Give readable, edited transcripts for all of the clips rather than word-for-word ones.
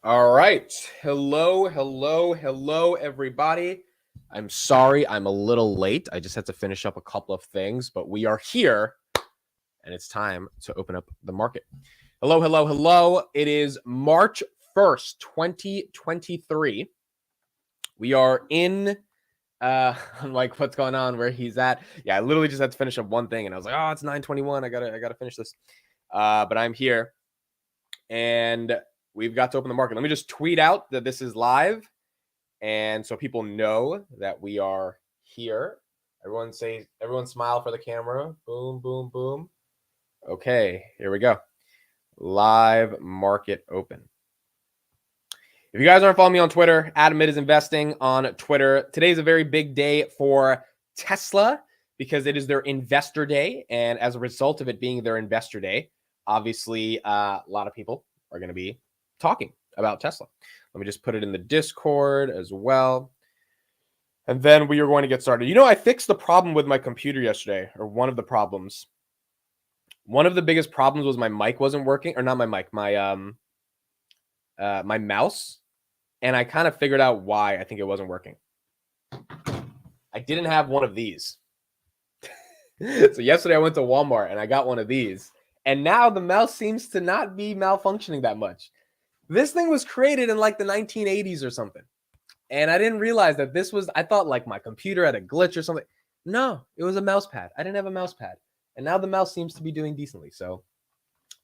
All right. Hello, everybody. I'm sorry I'm a little late. I just had to finish up a couple of things, but we are here and it's time to open up the market. Hello. It is March 1st, 2023. We are in I'm like, what's going on? Where he's at? Yeah, I literally just had to finish up one thing and I was like, oh, it's 9:21. I gotta finish this. But I'm here and we've got to open the market. Let me just tweet out that this is live. And so people know that we are here. Everyone smile for the camera. Boom, boom, boom. Okay, here we go. Live market open. If you guys aren't following me on Twitter, Adam Mid is investing on Twitter. Today is a very big day for Tesla because it is their investor day. And as a result of it being their investor day, obviously a lot of people are going to be talking about Tesla. Let me just put it in the Discord as well. And then we are going to get started. You know, I fixed the problem with my computer yesterday, or one of the problems. One of the biggest problems was my mic wasn't working, or not my mic, my mouse. And I kind of figured out why I think it wasn't working. I didn't have one of these. So yesterday I went to Walmart and I got one of these. And now the mouse seems to not be malfunctioning that much. This thing was created in like the 1980s or something. And I didn't realize that I thought like my computer had a glitch or something. No, it was a mouse pad. I didn't have a mouse pad. And now the mouse seems to be doing decently. So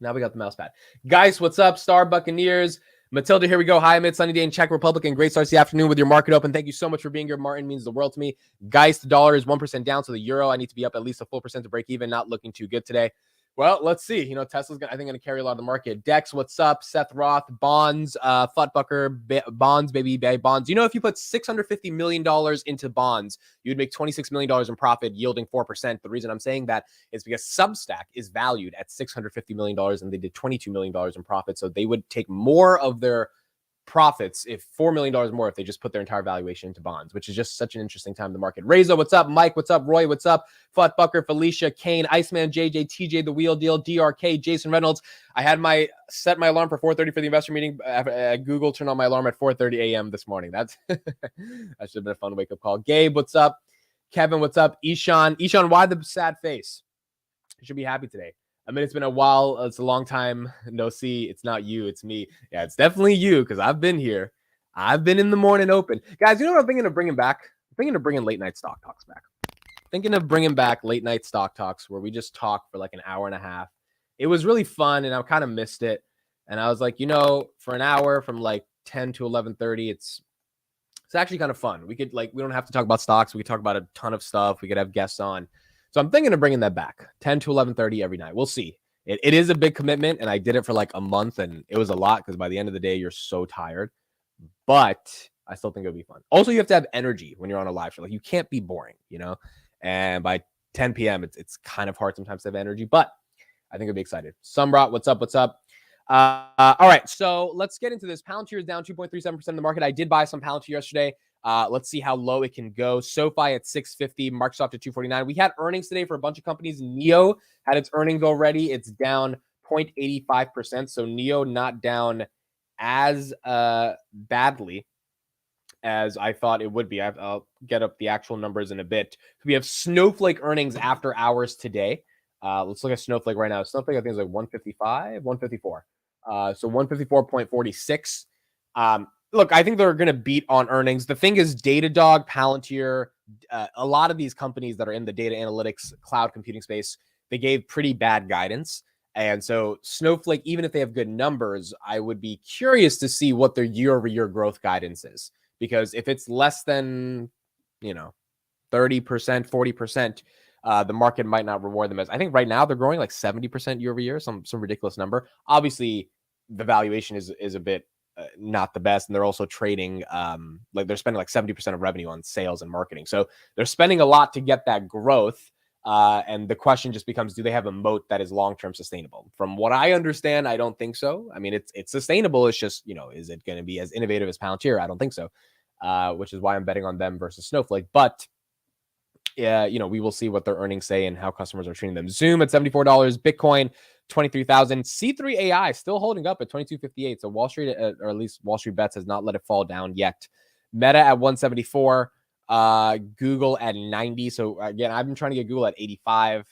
now we got the mouse pad. Guys, what's up? Star Buccaneers. Matilda, here we go. Hi, amid sunny day in Czech Republic and great starts the afternoon with your market open. Thank you so much for being here. Martin means the world to me. Guys, the dollar is 1% down, so the euro, I need to be up at least a full percent to break even. Not looking too good today. Well, let's see. You know, Tesla's, I think, going to carry a lot of the market. Dex, what's up? Seth Roth, bonds, Futbucker, bonds, baby, bonds. You know, if you put $650 million into bonds, you'd make $26 million in profit, yielding 4%. The reason I'm saying that is because Substack is valued at $650 million, and they did $22 million in profit. So they would take more of their profits if $4 million more if they just put their entire valuation into bonds, which is just such an interesting time in the market. Reza, what's up? Mike, what's up? Roy, what's up? Futbucker, Felicia, Kane, Iceman, JJ, TJ, The Wheel Deal, DRK, Jason Reynolds. I had set my alarm for 4:30 for the investor meeting. Google turned on my alarm at 4:30 a.m. this morning. That should have been a fun wake-up call. Gabe, what's up? Kevin, what's up? Ishan, why the sad face? You should be happy today. I mean, it's been a while. It's a long time no see. It's not you. It's me. Yeah, it's definitely you because I've been here. I've been in the morning open. Guys, you know what I'm thinking of bringing back? I'm thinking of bringing late night stock talks back. Thinking of bringing back late night stock talks where we just talk for like an hour and a half. It was really fun and I kind of missed it. And I was like, you know, for an hour from like 10 to 11:30, it's actually kind of fun. We don't have to talk about stocks. We could talk about a ton of stuff. We could have guests on. So I'm thinking of bringing that back 10 to 11:30 every night. We'll see. It is a big commitment, and I did it for like a month, and it was a lot because by the end of the day, you're so tired. But I still think it'll be fun. Also, you have to have energy when you're on a live show. Like you can't be boring, you know. And by 10 p.m., it's kind of hard sometimes to have energy, but I think I'll be excited. Sumrot, what's up? What's up? All right, so let's get into this. Palantir is down 2.37% of the market. I did buy some Palantir yesterday. Let's see how low it can go. SoFi at 650, Microsoft at 249. We had earnings today for a bunch of companies. NIO had its earnings already. It's down 0.85%. So NIO not down as badly as I thought it would be. I'll get up the actual numbers in a bit. We have Snowflake earnings after hours today. Let's look at Snowflake right now. Snowflake, I think, is like 155, 154. So 154.46. Look, I think they're going to beat on earnings. The thing is, Datadog, Palantir, a lot of these companies that are in the data analytics, cloud computing space, they gave pretty bad guidance. And so Snowflake, even if they have good numbers, I would be curious to see what their year-over-year growth guidance is. Because if it's less than, 30%, 40%, the market might not reward them as. I think right now they're growing like 70% year over year, some ridiculous number. Obviously, the valuation is a bit not the best, and they're also trading like they're spending like 70% of revenue on sales and marketing. So they're spending a lot to get that growth. And the question just becomes, do they have a moat that is long-term sustainable? From what I understand, I don't think so. I mean, it's sustainable. It's just, is it going to be as innovative as Palantir? I don't think so, which is why I'm betting on them versus Snowflake. But yeah, we will see what their earnings say and how customers are treating them. Zoom at $74, Bitcoin 23,000. C3 AI still holding up at 2258. So Wall Street, or at least Wall Street Bets, has not let it fall down yet. Meta at 174. Google at 90. So again, I've been trying to get Google at 85.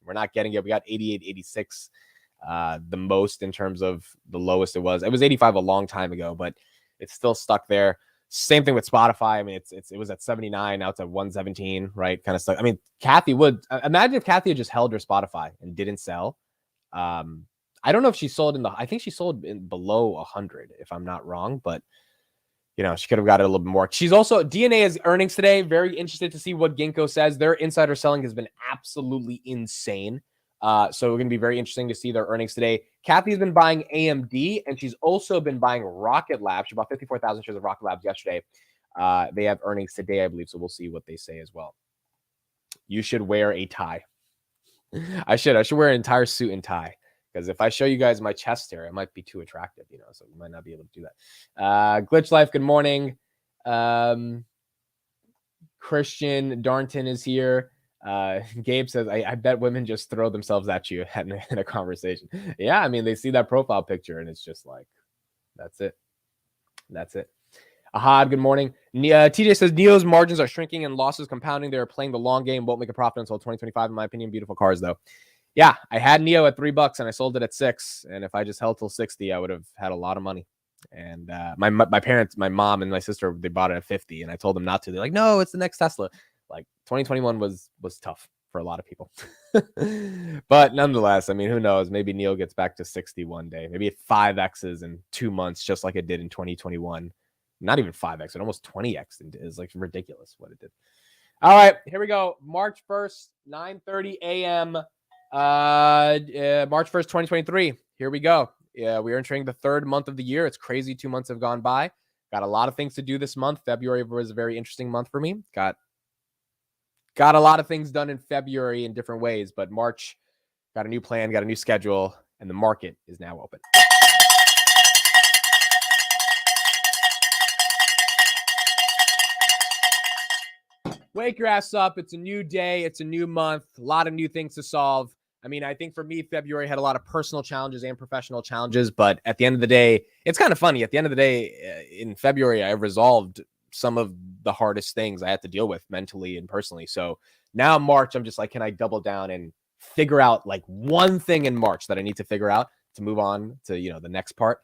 We're not getting it. We got 88, 86. The most in terms of the lowest it was. It was 85 a long time ago, but it's still stuck there. Same thing with Spotify. I mean, it was at 79. Now it's at 117, right? Kind of stuck. I mean, Kathy would imagine if Kathy had just held her Spotify and didn't sell. I don't know if she sold I think she sold in below 100, if I'm not wrong, but you know, she could have got it a little bit more. She's also, DNA has earnings today. Very interested to see what Ginkgo says. Their insider selling has been absolutely insane. So we're going to be very interesting to see their earnings today. Kathy's been buying AMD, and she's also been buying Rocket Lab. She bought 54,000 shares of Rocket Labs yesterday. They have earnings today, I believe, so we'll see what they say as well. You should wear a tie. I should wear an entire suit and tie, because if I show you guys my chest hair, it might be too attractive, you know, so you might not be able to do that. Glitch Life, good morning. Christian Darnton is here. Gabe says, I bet women just throw themselves at you in a conversation. Yeah, I mean, they see that profile picture and it's just like, that's it. That's it. Ahad, good morning. TJ says, Neo's margins are shrinking and losses compounding. They're playing the long game, won't make a profit until 2025, in my opinion. Beautiful cars, though. Yeah, I had Neo at $3 and I sold it at $6. And if I just held till 60, I would have had a lot of money. And my parents, my mom and my sister, they bought it at 50, and I told them not to. They're like, no, it's the next Tesla. Like 2021 was tough for a lot of people. But nonetheless, I mean, who knows? Maybe Neo gets back to 60 one day. Maybe it 5Xs in 2 months, just like it did in 2021. Not even 5X, but almost 20X. Is like ridiculous what it did. All right, here we go. March 1st, 9:30 a.m. March 1st, 2023. Here we go. Yeah, we are entering the third month of the year. It's crazy. 2 months have gone by. Got a lot of things to do this month. February was a very interesting month for me. Got a lot of things done in February in different ways, but March got a new plan, got a new schedule, and the market is now open. Wake your ass up. It's a new day. It's a new month. A lot of new things to solve. I mean, I think for me, February had a lot of personal challenges and professional challenges, but at the end of the day, it's kind of funny. At the end of the day, in February, I resolved some of the hardest things I had to deal with mentally and personally. So now March, I'm just like, can I double down and figure out like one thing in March that I need to figure out to move on to, you know, the next part.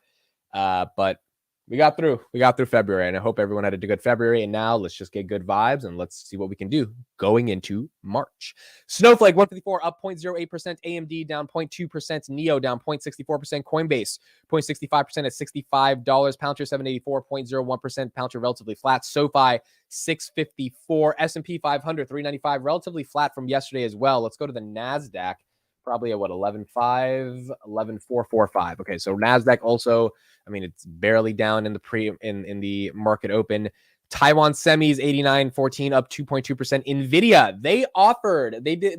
But we got through February, and I hope everyone had a good February. And now let's just get good vibes and let's see what we can do going into March. Snowflake 154 up 0.08%, AMD down 0.2%, Neo down 0.64%, Coinbase 0.65% at $65, Palantir 784 0.01%, Palantir relatively flat, SoFi 654, S&P 500 395 relatively flat from yesterday as well. Let's go to the Nasdaq. Probably at what, 11.5, 11.445. Okay, so Nasdaq also, I mean, it's barely down in the market open. Taiwan Semis 89.14 up 2.2%. Nvidia,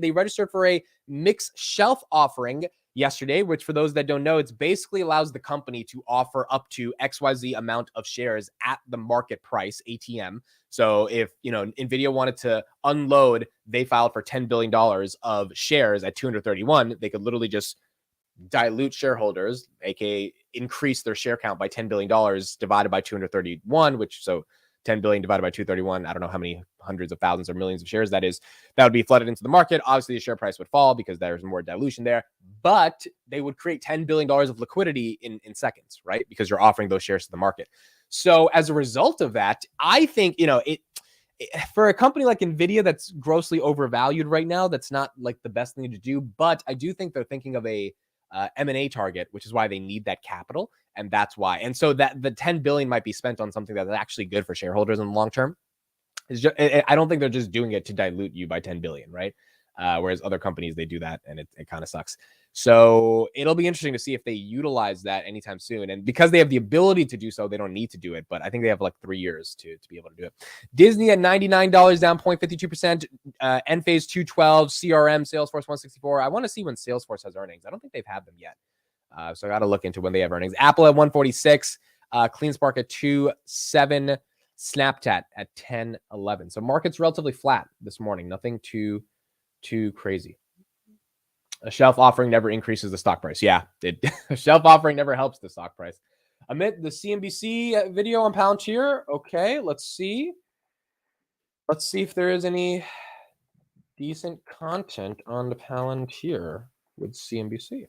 they registered for a mixed shelf offering yesterday, which for those that don't know, it's basically allows the company to offer up to XYZ amount of shares at the market price, ATM. So if, you know, Nvidia wanted to unload, they filed for $10 billion of shares at 231. They could literally just dilute shareholders, aka increase their share count by $10 billion divided by 231, which so 10 billion divided by 231. I don't know how many hundreds of thousands or millions of shares that is. That would be flooded into the market. Obviously, the share price would fall because there's more dilution there, but they would create $10 billion of liquidity in seconds, right? Because you're offering those shares to the market. So as a result of that, I think, you know, for a company like Nvidia that's grossly overvalued right now, that's not like the best thing to do. But I do think they're thinking of a M&A target, which is why they need that capital. And that's why. And so that the 10 billion might be spent on something that's actually good for shareholders in the long term. It's just, I don't think they're just doing it to dilute you by 10 billion, right? Whereas other companies, they do that and it kind of sucks. So it'll be interesting to see if they utilize that anytime soon. And because they have the ability to do so, they don't need to do it. But I think they have like 3 years to be able to do it. Disney at $99 down 0.52%. Enphase 212, CRM, Salesforce 164. I want to see when Salesforce has earnings. I don't think they've had them yet. So I got to look into when they have earnings. Apple at 146, CleanSpark at 2.7, Snapchat at 10.11. So market's relatively flat this morning. Nothing too crazy. A shelf offering never increases the stock price. Yeah, a shelf offering never helps the stock price. Amid the CNBC video on Palantir. Okay, let's see. Let's see if there is any decent content on the Palantir with CNBC.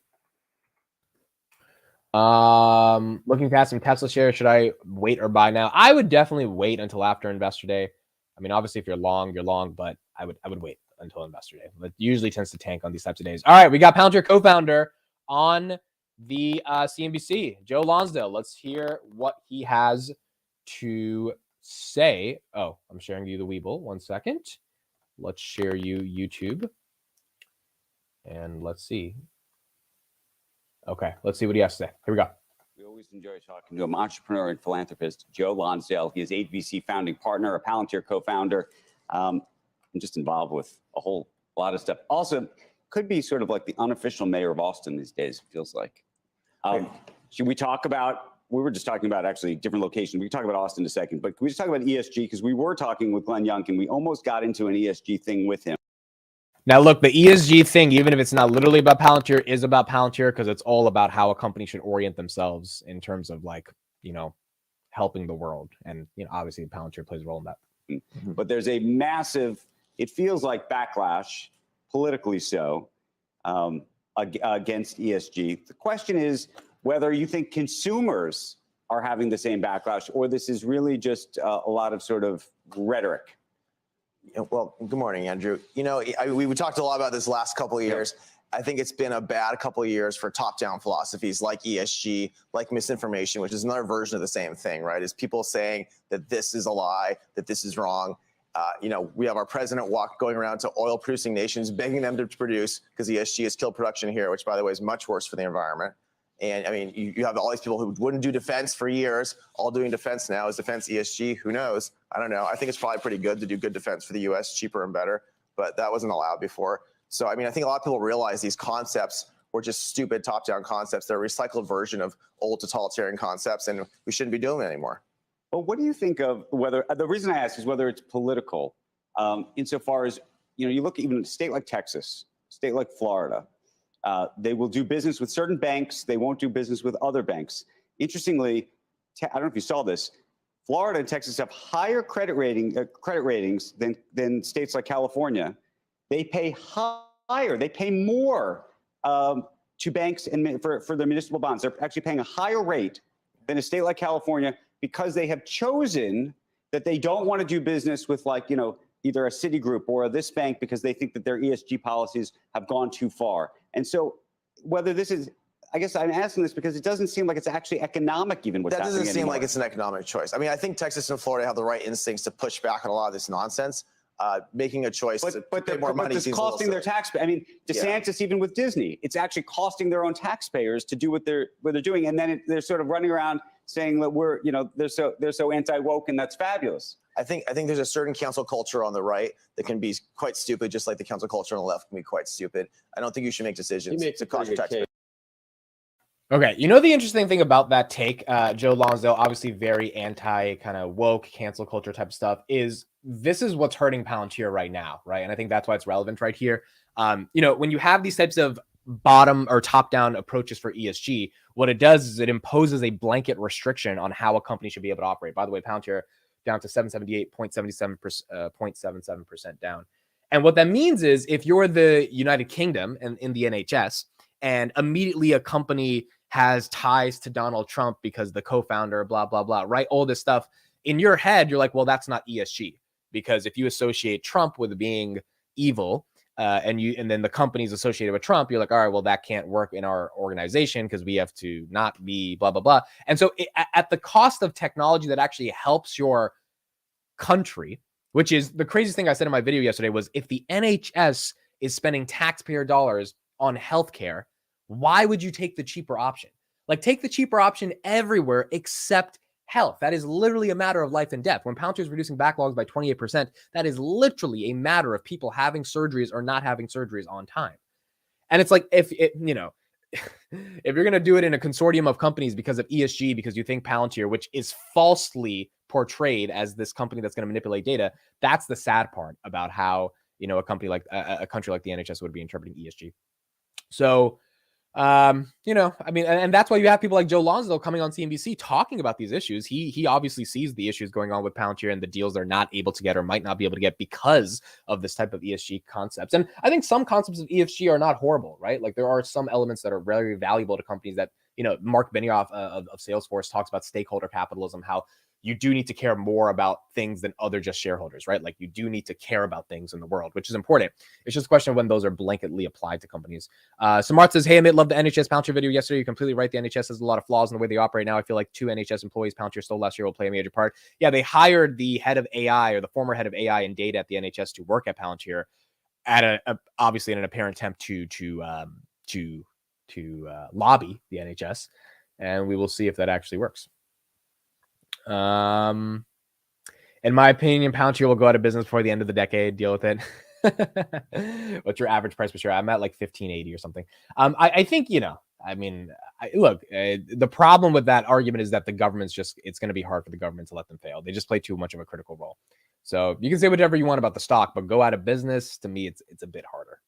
Looking past some Tesla shares, should I wait or buy now? I would definitely wait until after Investor Day. I mean, obviously, if you're long, but I would wait until Investor Day. It usually tends to tank on these types of days. All right, we got Palantir co-founder on the CNBC, Joe Lonsdale. Let's hear what he has to say. Oh, I'm sharing you the Webull. 1 second. Let's share you YouTube. And let's see. Okay, let's see what he has to say. Here we go. We always enjoy talking to him, entrepreneur and philanthropist, Joe Lonsdale. He is HVC founding partner, a Palantir co-founder, and just involved with a whole lot of stuff. Also, could be sort of like the unofficial mayor of Austin these days, it feels like. Should we talk about, we were just talking about actually different locations. We can talk about Austin in a second, but can we just talk about ESG? Because we were talking with Glenn Youngkin. We almost got into an ESG thing with him. Now, look, the ESG thing, even if it's not literally about Palantir, is about Palantir because it's all about how a company should orient themselves in terms of like, helping the world. And, obviously Palantir plays a role in that. Mm-hmm. But there's a massive, it feels like backlash, politically so, against ESG. The question is whether you think consumers are having the same backlash or this is really just a lot of sort of rhetoric. Well, good morning, Andrew. We talked a lot about this last couple of years. I think it's been a bad couple of years for top-down philosophies like ESG, like misinformation, which is another version of the same thing, right? Is people saying that this is a lie, that this is wrong. We have our president going around to oil-producing nations, begging them to produce because ESG has killed production here, which, by the way, is much worse for the environment. And I mean, you have all these people who wouldn't do defense for years, all doing defense now. Is defense ESG? Who knows? I don't know. I think it's probably pretty good to do good defense for the U.S., cheaper and better, but that wasn't allowed before. So, I mean, I think a lot of people realize these concepts were just stupid top-down concepts. They're a recycled version of old totalitarian concepts, and we shouldn't be doing it anymore. Well, what do you think of whether, the reason I ask is whether it's political, insofar as, you look even at a state like Texas, state like Florida, they will do business with certain banks. They won't do business with other banks. Interestingly, I don't know if you saw this, Florida and Texas have higher credit ratings than states like California. They pay higher. They pay more to banks and for their municipal bonds. They're actually paying a higher rate than a state like California because they have chosen that they don't want to do business with either a Citigroup or this bank because they think that their ESG policies have gone too far. And so whether this is, I guess I'm asking this because it doesn't seem like it's actually economic even what's happening anymore. That doesn't seem like it's an economic choice. I mean, I think Texas and Florida have the right instincts to push back on a lot of this nonsense. Making a choice to pay more money it's costing their taxpayers. I mean, DeSantis, even with Disney, it's actually costing their own taxpayers to do what they're doing. And then they're sort of running around saying that they're so anti-woke and that's fabulous. I think there's a certain cancel culture on the right that can be quite stupid, just like the cancel culture on the left can be quite stupid. I don't think you should make decisions to cost your taxpayers. Okay, the interesting thing about that take, Joe Lonsdale, obviously very anti kind of woke cancel culture type of stuff, is this is what's hurting Palantir right now, right? And I think that's why it's relevant right here. When you have these types of bottom or top-down approaches for ESG, what it does is it imposes a blanket restriction on how a company should be able to operate. By the way, Palantir down to 778.77% down. And what that means is if you're the United Kingdom and in the NHS, and immediately a company has ties to Donald Trump because the co-founder, blah, blah, blah, right? All this stuff in your head, you're like, well, that's not ESG, because if you associate Trump with being evil, and then the company's associated with Trump, you're like, all right, well, that can't work in our organization because we have to not be blah, blah, blah. And so at the cost of technology that actually helps your country, which is the craziest thing I said in my video yesterday, was if the NHS is spending taxpayer dollars on healthcare, why would you take the cheaper option? Like, take the cheaper option everywhere except health. That is literally a matter of life and death. When Palantir is reducing backlogs by 28%, that is literally a matter of people having surgeries or not having surgeries on time. And it's like, if you're going to do it in a consortium of companies because of ESG, because you think Palantir, which is falsely portrayed as this company that's going to manipulate data, that's the sad part about how, a company like a country like the NHS would be interpreting ESG. So, you know, I mean, and that's why you have people like Joe Lonsdale coming on CNBC talking about these issues. He obviously sees the issues going on with Palantir and the deals they're not able to get or might not be able to get because of this type of ESG concepts. And I think some concepts of ESG are not horrible, right? Like there are some elements that are very valuable to companies that, you know, Mark Benioff of Salesforce talks about stakeholder capitalism, how you do need to care more about things than other just shareholders, right? Like you do need to care about things in the world, which is important. It's just a question of when those are blanketly applied to companies. So Mart says, hey, Amit, love the NHS Palantir video yesterday. You're completely right. The NHS has a lot of flaws in the way they operate now. I feel like 2 NHS employees Palantir stole last year will play a major part. Yeah, they hired the head of AI or the former head of AI and data at the NHS to work at Palantir at obviously in an apparent attempt to lobby the NHS. And we will see if that actually works. In my opinion, Palantir will go out of business before the end of the decade. Deal with it. What's your average price per share? I'm at like 1580 or something. I think, you know, I mean, look, the problem with that argument is that the government's it's going to be hard for the government to let them fail. They just play too much of a critical role. So you can say whatever you want about the stock, but go out of business, to me, it's a bit harder.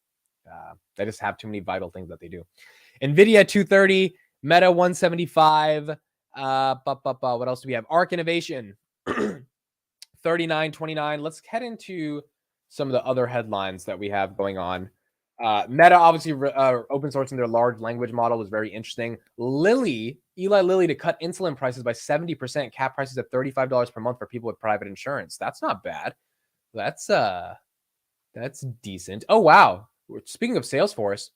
They just have too many vital things that they do. NVIDIA 230, Meta 175. What else do we have? Arc Innovation 39.29. Let's head into some of the other headlines that we have going on. Meta obviously open sourcing their large language model was very interesting. Eli Lilly to cut insulin prices by 70%, cap prices at $35 per month for people with private insurance. That's not bad. That's decent. Oh wow. Speaking of Salesforce,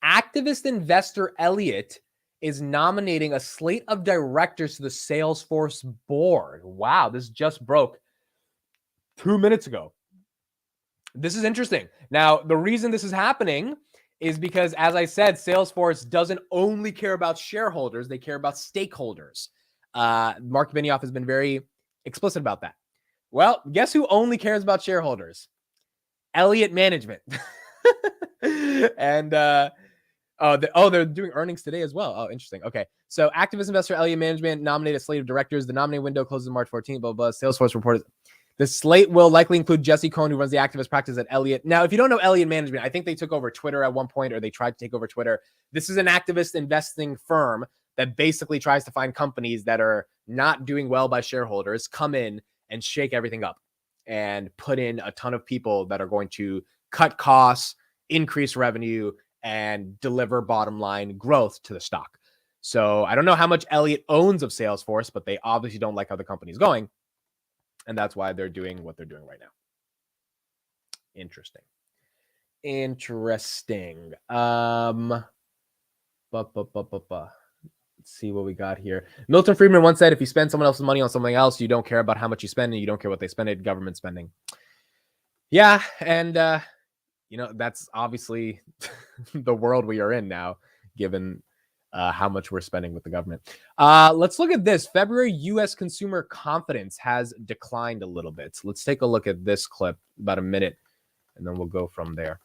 activist investor Elliott is nominating a slate of directors to the Salesforce board. Wow, this just broke 2 minutes ago. This is interesting. Now, the reason this is happening is because, as I said, Salesforce doesn't only care about shareholders, they care about stakeholders. Mark Benioff has been very explicit about that. Well, guess who only cares about shareholders? Elliott Management. And they're doing earnings today as well. Oh, interesting. Okay. So activist investor Elliott Management nominated a slate of directors. The nominating window closes March 14th, blah, blah, blah. Salesforce reported the slate will likely include Jesse Cohn, who runs the activist practice at Elliott. Now, if you don't know Elliott Management, I think they took over Twitter at one point, or they tried to take over Twitter. This is an activist investing firm that basically tries to find companies that are not doing well by shareholders, come in and shake everything up and put in a ton of people that are going to cut costs, increase revenue, and deliver bottom line growth to the stock. So I don't know how much Elliott owns of Salesforce, but they obviously don't like how the company's going. And that's why they're doing what they're doing right now. Interesting. Let's see what we got here. Milton Friedman once said, if you spend someone else's money on something else, you don't care about how much you spend and you don't care what they spend it, government spending. Yeah. And, that's obviously the world we are in now, given how much we're spending with the government. Let's look at this. February U.S. consumer confidence has declined a little bit. So let's take a look at this clip, about a minute, and then we'll go from there.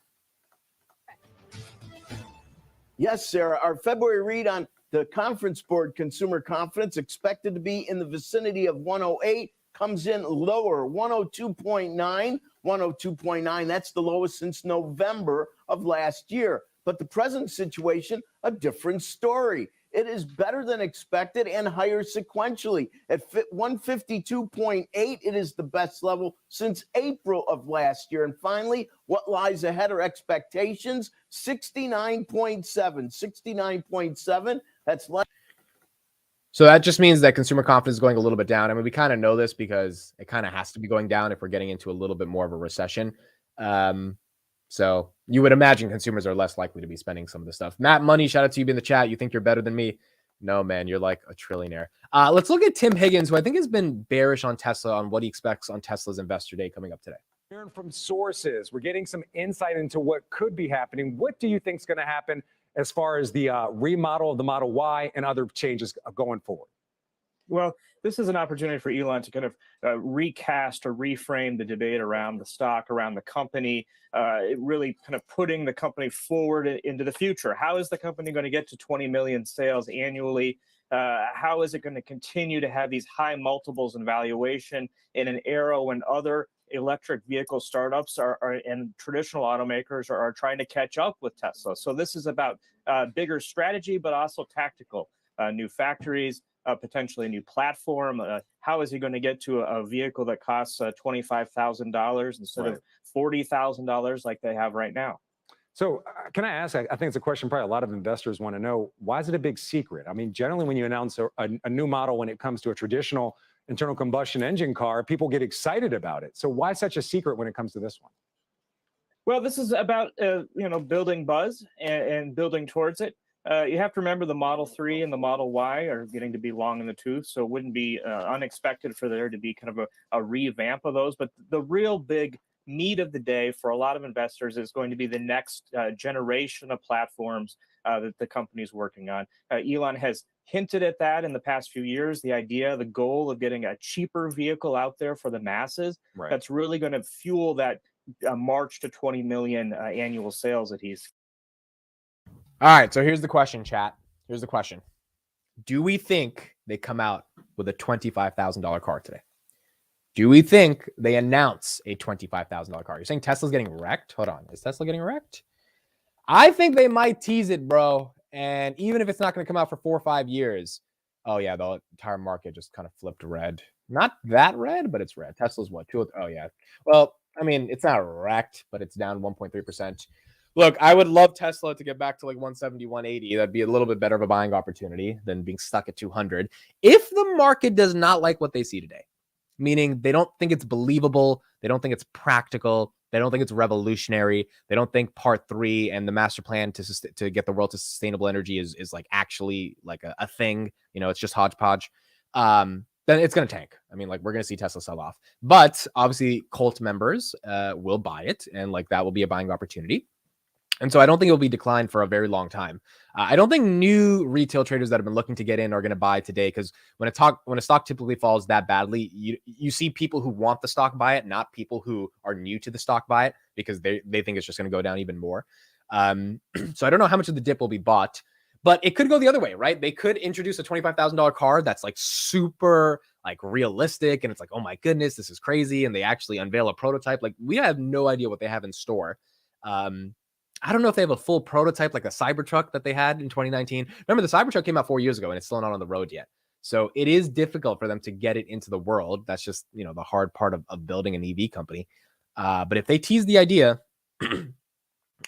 Yes, Sarah. Our February read on the Conference Board consumer confidence expected to be in the vicinity of 108, comes in lower, 102.9. 102.9. That's the lowest since November of last year. But the present situation, a different story. It is better than expected and higher sequentially. At 152.8, it is the best level since April of last year. And finally, what lies ahead are expectations, 69.7. 69.7, that's less. So that just means that consumer confidence is going a little bit down. I mean, we kind of know this because it kind of has to be going down if we're getting into a little bit more of a recession. So you would imagine consumers are less likely to be spending some of the stuff. Matt Money, shout out to you in the chat. You think you're better than me? No, man, you're like a trillionaire. Let's look at Tim Higgins, who I think has been bearish on Tesla, on what he expects on Tesla's Investor Day coming up today. Hearing from sources, we're getting some insight into what could be happening. What do you think is going to happen as far as the remodel of the Model Y and other changes going forward? Well, this is an opportunity for Elon to kind of recast or reframe the debate around the stock, around the company, really kind of putting the company forward into the future. How is the company going to get to 20 million sales annually? How is it going to continue to have these high multiples and valuation in an era when other electric vehicle startups and traditional automakers are trying to catch up with Tesla? So this is about bigger strategy, but also tactical. New factories, potentially a new platform. How is he going to get to a vehicle that costs $25,000 instead of $40,000 like they have right now? So can I ask, I think it's a question probably a lot of investors want to know, why is it a big secret? I mean, generally when you announce a new model when it comes to a traditional internal combustion engine car, people get excited about it. So why such a secret when it comes to this one? Well, this is about building buzz and building towards it. You have to remember the Model 3 and the Model Y are getting to be long in the tooth, so it wouldn't be unexpected for there to be kind of a revamp of those. But the real big need of the day for a lot of investors is going to be the next generation of platforms that the company is working on. Elon has hinted at that in the past few years, the goal of getting a cheaper vehicle out there for the masses. Right. That's really going to fuel that march to 20 million annual sales that he's. All right, so here's the question, chat. Here's the question. Do we think they come out with a $25,000 car today? Do we think they announce a $25,000 car? You're saying Tesla's getting wrecked? Hold on. Is Tesla getting wrecked? I think they might tease it, bro. And even if it's not going to come out for 4 or 5 years, oh, yeah, the entire market just kind of flipped red. Not that red, but it's red. Tesla's what? Oh, yeah. Well, I mean, it's not wrecked, but it's down 1.3%. Look, I would love Tesla to get back to like 170, 180. That'd be a little bit better of a buying opportunity than being stuck at 200. If the market does not like what they see today, meaning they don't think it's believable, they don't think it's practical, they don't think it's revolutionary, they don't think part 3 and the master plan to get the world to sustainable energy is like actually like a thing, it's just hodgepodge, then it's going to tank. I mean, like, we're going to see Tesla sell off. But obviously Cult members will buy it, and like that will be a buying opportunity. And so I don't think it will be declined for a very long time. I don't think new retail traders that have been looking to get in are going to buy today, because when a stock typically falls that badly, you see people who want the stock buy it, not people who are new to the stock buy it, because they think it's just going to go down even more. So I don't know how much of the dip will be bought, but it could go the other way, right? They could introduce a $25,000 car that's like super like realistic, and it's like, oh my goodness, this is crazy, and they actually unveil a prototype. Like, we have no idea what they have in store. I don't know if they have a full prototype like a Cybertruck that they had in 2019. Remember, the Cybertruck came out 4 years ago and it's still not on the road yet. So it is difficult for them to get it into the world. That's just, the hard part of building an EV company. But if they tease the idea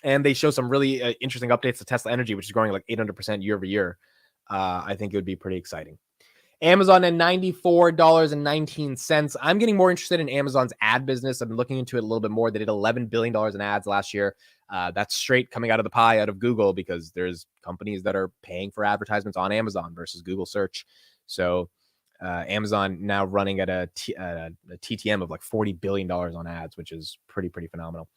and they show some really interesting updates to Tesla Energy, which is growing like 800% year over year, I think it would be pretty exciting. Amazon at $94.19. I'm getting more interested in Amazon's ad business. I've been looking into it a little bit more. They did $11 billion in ads last year. That's straight coming out of the pie out of Google, because there's companies that are paying for advertisements on Amazon versus Google search. So Amazon now running at a TTM of like $40 billion on ads, which is pretty phenomenal.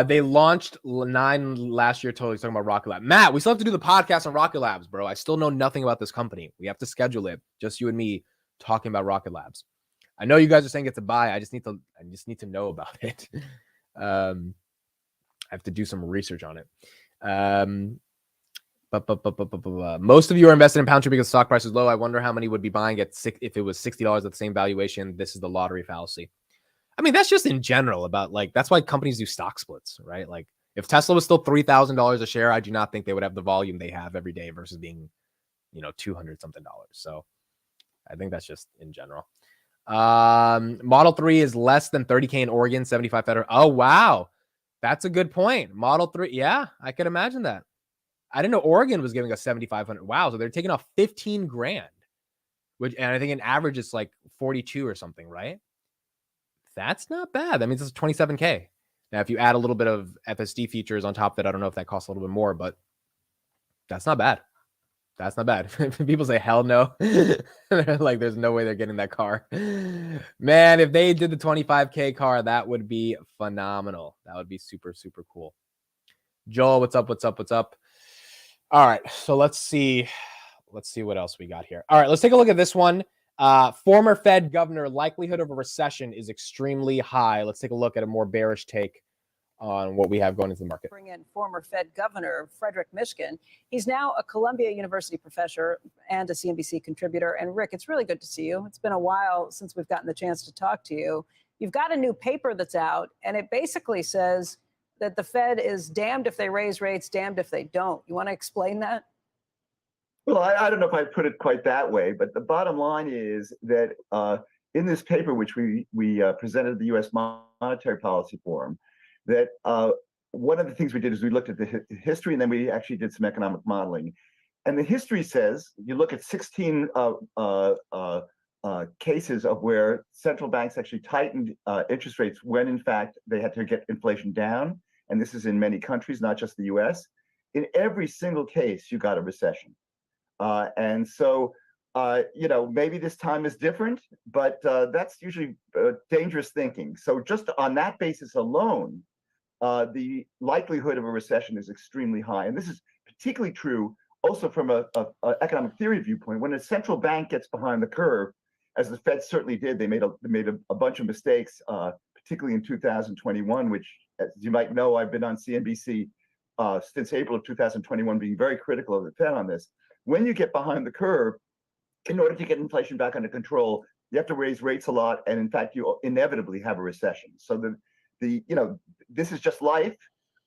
They launched 9 last year. Totally talking about Rocket Lab. Matt, we still have to do the podcast on Rocket Labs, bro. I still know nothing about this company. We have to schedule it. Just you and me talking about Rocket Labs. I know you guys are saying it's a buy. I just need to know about it. I have to do some research on it. Most of you are invested in Palantir because the stock price is low. I wonder how many would be buying at if it was $60 at the same valuation. This is the lottery fallacy. I mean, that's just in general about that's why companies do stock splits, right? Like, if Tesla was still $3,000 a share, I do not think they would have the volume they have every day versus being, $200 something. So I think that's just in general. Model 3 is less than 30K in Oregon, 75 federal. Oh, wow. That's a good point. Model 3. Yeah, I could imagine that. I didn't know Oregon was giving us 7,500. Wow. So they're taking off 15 grand, and I think an average is like 42 or something, right? That's not bad. That means it's 27K. Now, if you add a little bit of FSD features on top of it, I don't know if that costs a little bit more, but that's not bad. That's not bad. People say, hell no. Like, there's no way they're getting that car. Man, if they did the 25K car, that would be phenomenal. That would be super cool. Joel, what's up? All right, so let's see what else we got here. All right, let's take a look at this one. Former Fed governor, likelihood of a recession is extremely high. Let's take a look at a more bearish take on what we have going into the market. Bring in former Fed Governor Frederick Mishkin. He's now a Columbia University professor and a CNBC contributor. And Rick, it's really good to see you. It's been a while since we've gotten the chance to talk to you. you've got a new paper that's out, and it basically says that the Fed is damned if they raise rates, damned if they don't. You want to explain that? Well, I don't know if I'd put it quite that way, but the bottom line is that in this paper, which we presented at the U.S. Monetary Policy Forum, that one of the things we did is we looked at the history, and then we actually did some economic modeling. And the history says, you look at 16 cases of where central banks actually tightened interest rates when, in fact, they had to get inflation down. And this is in many countries, not just the U.S. In every single case, you got a recession. And so, maybe this time is different, but that's usually dangerous thinking. So just on that basis alone, the likelihood of a recession is extremely high. And this is particularly true also from a economic theory viewpoint. When a central bank gets behind the curve, as the Fed certainly did, they made a bunch of mistakes, particularly in 2021, which, as you might know, I've been on CNBC since April of 2021, being very critical of the Fed on this. When you get behind the curve, in order to get inflation back under control, you have to raise rates a lot, and in fact, you inevitably have a recession. So this is just life.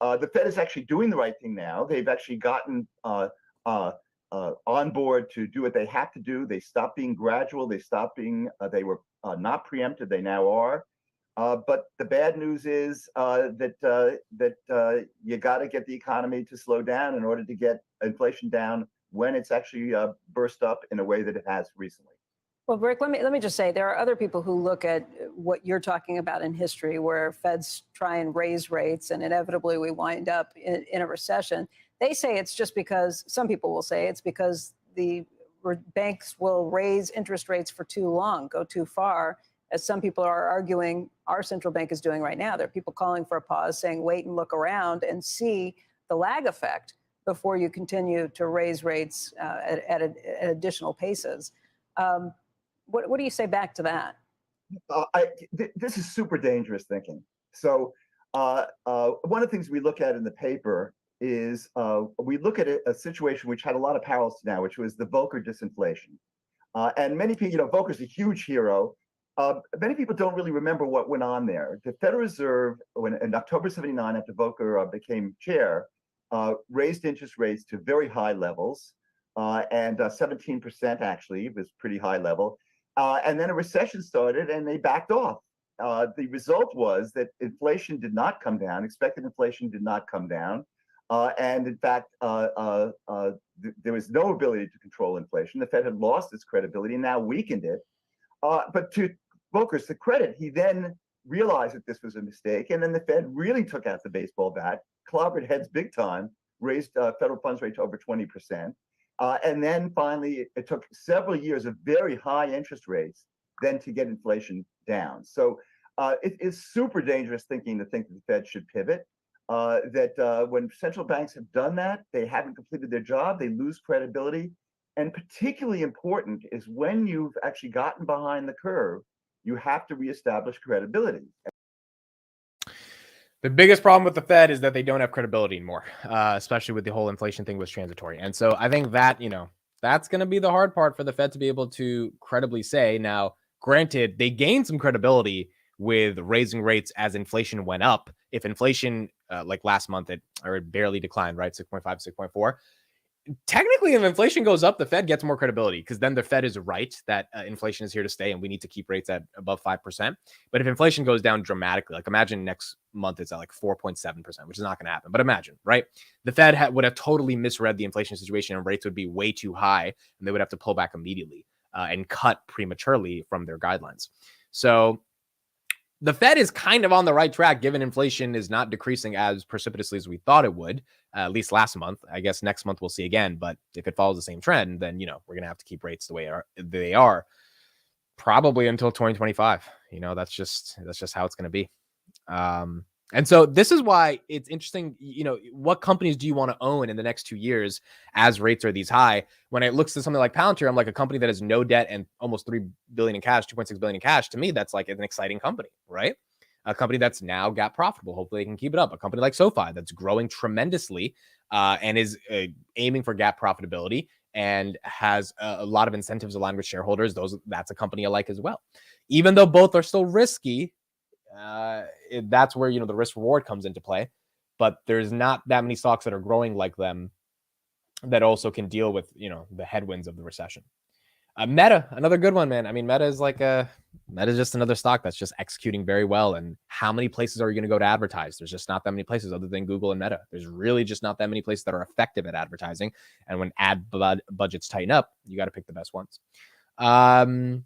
The Fed is actually doing the right thing now. They've actually gotten on board to do what they have to do. They stopped being gradual. They stopped being. They were not preemptive. They now are. But the bad news is that you got to get the economy to slow down in order to get inflation down when it's actually burst up in a way that it has recently. Well, Rick, let me just say there are other people who look at what you're talking about in history, where Feds try and raise rates and inevitably we wind up in a recession. They say it's just because, some people will say it's because the banks will raise interest rates for too long, go too far, as some people are arguing our central bank is doing right now. There are people calling for a pause, saying wait and look around and see the lag effect before you continue to raise rates at additional paces. What do you say back to that? This is super dangerous thinking. So one of the things we look at in the paper is we look at a situation which had a lot of parallels to now, which was the Volcker disinflation. And many people, Volcker's a huge hero. Many people don't really remember what went on there. The Federal Reserve, in October '79, after Volcker became chair, raised interest rates to very high levels, and 17% actually was pretty high level. And then a recession started and they backed off. The result was that inflation did not come down, expected inflation did not come down. And in fact, there was no ability to control inflation. The Fed had lost its credibility and now weakened it. But to Volcker's credit, he then realized that this was a mistake. And then the Fed really took out the baseball bat, clobbered heads big time, raised federal funds rate to over 20%. And then finally, it took several years of very high interest rates then to get inflation down. So it is super dangerous thinking to think that the Fed should pivot. When central banks have done that, they haven't completed their job, they lose credibility. And particularly important is when you've actually gotten behind the curve, you have to reestablish credibility. The biggest problem with the Fed is that they don't have credibility anymore, especially with the whole inflation thing was transitory. And so I think that, that's going to be the hard part for the Fed to be able to credibly say. Now, granted, they gained some credibility with raising rates as inflation went up. If inflation, like last month, it barely declined, right? 6.5, 6.4. Technically, if inflation goes up, the Fed gets more credibility because then the Fed is right that inflation is here to stay and we need to keep rates at above 5%. But if inflation goes down dramatically, like imagine next month it's at like 4.7%, which is not going to happen. But imagine, right? The Fed would have totally misread the inflation situation and rates would be way too high and they would have to pull back immediately and cut prematurely from their guidelines. So the Fed is kind of on the right track, given inflation is not decreasing as precipitously as we thought it would, at least last month. I guess next month we'll see again. But if it follows the same trend, then, we're going to have to keep rates the way they are probably until 2025. That's just how it's going to be. And so this is why it's interesting, what companies do you want to own in the next 2 years as rates are these high? When it looks to something like Palantir, I'm like a company that has no debt and almost $3 billion in cash, 2.6 billion in cash. To me, that's like an exciting company, right? A company that's now GAAP profitable. Hopefully they can keep it up. A company like SoFi that's growing tremendously and is aiming for GAAP profitability and has a lot of incentives aligned with shareholders. That's a company I like as well. Even though both are still risky, that's where, the risk reward comes into play. But there's not that many stocks that are growing like them that also can deal with, the headwinds of the recession. Meta, another good one, man. I mean, Meta is just another stock that's just executing very well. And how many places are you going to go to advertise? There's just not that many places other than Google and Meta. There's really just not that many places that are effective at advertising. And when ad budgets tighten up, you got to pick the best ones. Snapchat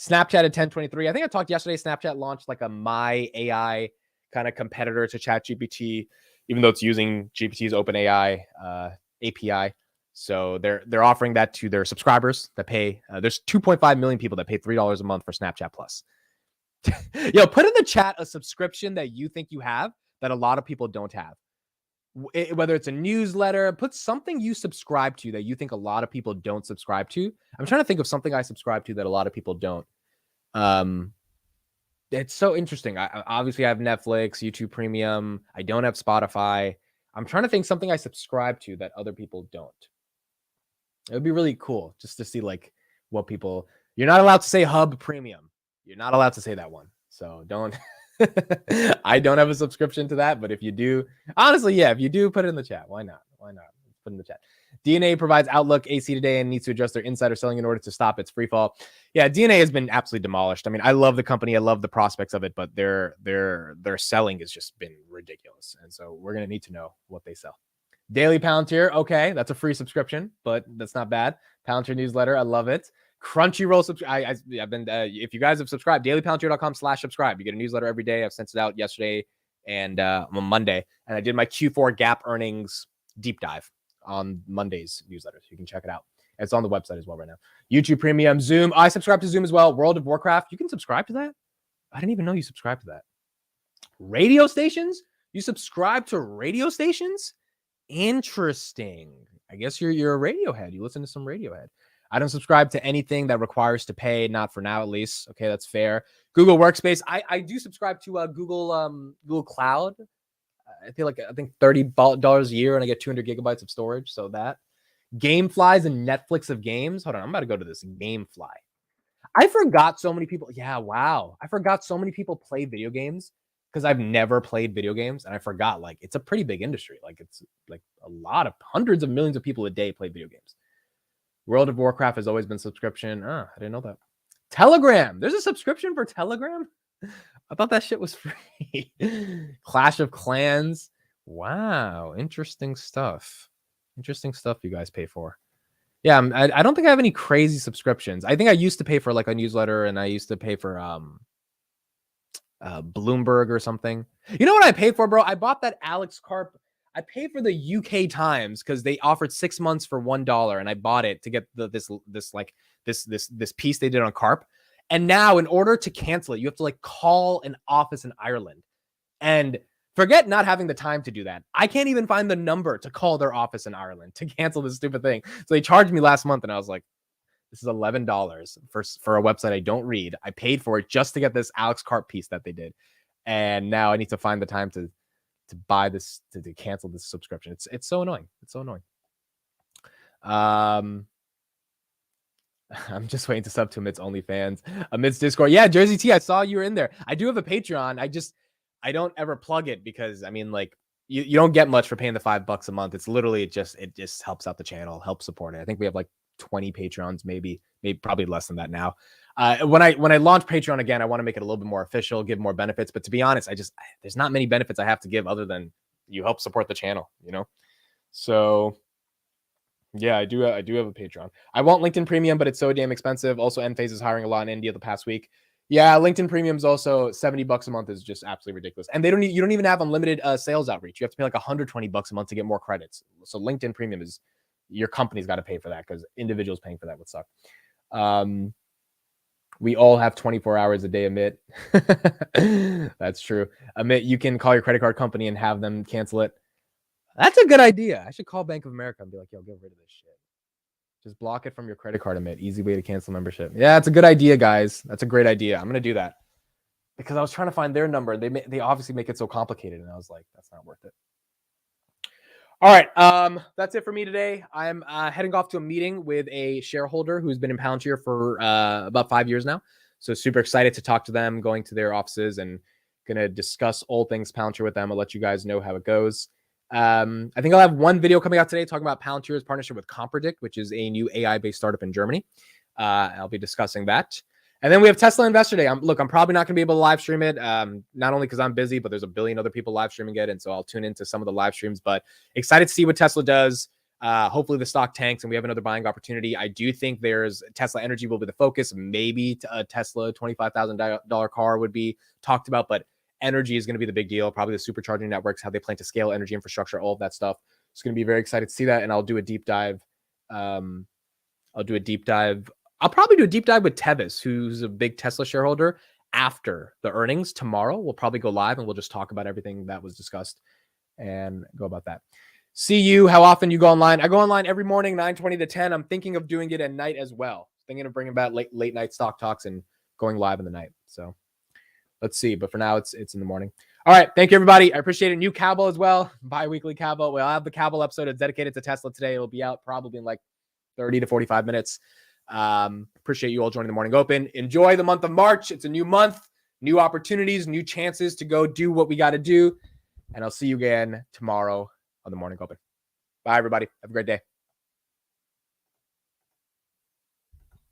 at 1023. I think I talked yesterday. Snapchat launched like a My AI kind of competitor to ChatGPT, even though it's using GPT's OpenAI API. So they're offering that to their subscribers that pay. There's 2.5 million people that pay $3 a month for Snapchat Plus. Yo, put in the chat a subscription that you think you have that a lot of people don't have. Whether it's a newsletter, put something you subscribe to that you think a lot of people don't subscribe to. I'm trying to think of something I subscribe to that a lot of people don't. It's so interesting. I obviously have Netflix, YouTube Premium. I don't have Spotify. I'm trying to think something I subscribe to that other people don't. It would be really cool just to see like what people. You're not allowed to say Hub Premium. You're not allowed to say that one. So don't. I don't have a subscription to that, but if you do, honestly, yeah, if you do, put it in the chat. Why not? Why not? Put it in the chat. DNA provides Outlook AC today and needs to adjust their insider selling in order to stop its free fall. Yeah, DNA has been absolutely demolished. I mean, I love the company. I love the prospects of it, but their selling has just been ridiculous. And so we're going to need to know what they sell. Daily Palantir. Okay, that's a free subscription, but that's not bad. Palantir newsletter. I love it. Crunchyroll. I've been, if you guys have subscribed, dailypalantir.com/subscribe. You get a newsletter every day. I've sent it out yesterday and on Monday. And I did my Q4 GAAP earnings deep dive on Monday's newsletter. So you can check it out. It's on the website as well right now. YouTube Premium, Zoom. I subscribe to Zoom as well. World of Warcraft. You can subscribe to that. I didn't even know you subscribed to that. Radio stations. You subscribe to radio stations? Interesting. I guess you're a Radiohead. You listen to some Radiohead. I don't subscribe to anything that requires to pay, not for now at least. Okay, that's fair. Google Workspace. I do subscribe to Google Cloud. I think $30 a year and I get 200 gigabytes of storage. So that. Gamefly's and Netflix of games. Hold on, I'm about to go to this. Gamefly. I forgot so many people. Yeah, wow. I forgot so many people play video games because I've never played video games. And I forgot, like, it's a pretty big industry. Like, it's like a lot of hundreds of millions of people a day play video games. World of Warcraft has always been subscription. I didn't know that. Telegram. There's a subscription for Telegram? I thought that shit was free. Clash of Clans. Wow. Interesting stuff. Interesting stuff you guys pay for. Yeah, I don't think I have any crazy subscriptions. I think I used to pay for like a newsletter and I used to pay for Bloomberg or something. You know what I paid for, bro? I bought that Alex Karp. I paid for the UK Times because they offered 6 months for $1, and I bought it to get this piece they did on Karp. And now, in order to cancel it, you have to like call an office in Ireland, and forget not having the time to do that. I can't even find the number to call their office in Ireland to cancel this stupid thing. So they charged me last month, and I was like, "This is $11 for a website I don't read. I paid for it just to get this Alex Karp piece that they did, and now I need to find the time to buy this to cancel this subscription. It's so annoying. It's so annoying. I'm just waiting to sub to Amit's OnlyFans. Amit's Discord. Yeah, Jersey T, I saw you were in there. I do have a Patreon. I don't ever plug it because I mean, like, you don't get much for paying the $5 a month. It's literally it just helps out the channel, helps support it. I think we have like 20 Patreons, maybe probably less than that now. When I launch Patreon again, I want to make it a little bit more official, give more benefits. But to be honest, there's not many benefits I have to give other than you help support the channel, you know? So yeah, I do have a Patreon. I want LinkedIn Premium, but it's so damn expensive. Also, Enphase is hiring a lot in India the past week. Yeah, LinkedIn Premium is also $70 a month is just absolutely ridiculous. And you don't even have unlimited sales outreach. You have to pay like $120 a month to get more credits. So LinkedIn Premium is your company's got to pay for that because individuals paying for that would suck. We all have 24 hours a day, Amit. That's true. Amit, you can call your credit card company and have them cancel it. That's a good idea. I should call Bank of America and be like, yo, get rid of this shit. Just block it from your credit card, Amit. Easy way to cancel membership. Yeah, it's a good idea, guys. That's a great idea. I'm going to do that. Because I was trying to find their number. They obviously make it so complicated. And I was like, that's not worth it. All right. That's it for me today. I'm heading off to a meeting with a shareholder who's been in Palantir for about 5 years now. So super excited to talk to them, going to their offices and Gonna discuss all things Palantir with them. I'll let you guys know how it goes. I think I'll have one video coming out today talking about Palantir's partnership with Compredict, which is a new AI-based startup in Germany. I'll be discussing that. And then we have Tesla Investor Day. I'm probably not going to be able to live stream it, not only because I'm busy, but there's a billion other people live streaming it. And so I'll tune into some of the live streams, but excited to see what Tesla does. Hopefully the stock tanks and we have another buying opportunity. I do think there's Tesla Energy will be the focus. Maybe a Tesla $25,000 car would be talked about, but energy is going to be the big deal. Probably the supercharging networks, how they plan to scale energy infrastructure, all of that stuff. It's going to be very excited to see that. And I'll do a deep dive. I'll probably do a deep dive with Tevis, who's a big Tesla shareholder, after the earnings tomorrow. We'll probably go live and we'll just talk about everything that was discussed and go about that. See you. How often you go online? I go online every morning, 9:20 to 10. I'm thinking of doing it at night as well. Thinking of bringing back late night stock talks and going live in the night. So let's see. But for now, it's in the morning. All right. Thank you, everybody. I appreciate it. New Cowbell as well. Bi-weekly Cowbell. We'll have the Cowbell episode. It's dedicated to Tesla today. It'll be out probably in like 30 to 45 minutes. Appreciate you all joining the Morning Open. Enjoy the month of March. It's a new month, new opportunities, new chances to go do what we got to do. And I'll see you again tomorrow on the Morning Open. Bye, everybody. Have a great day.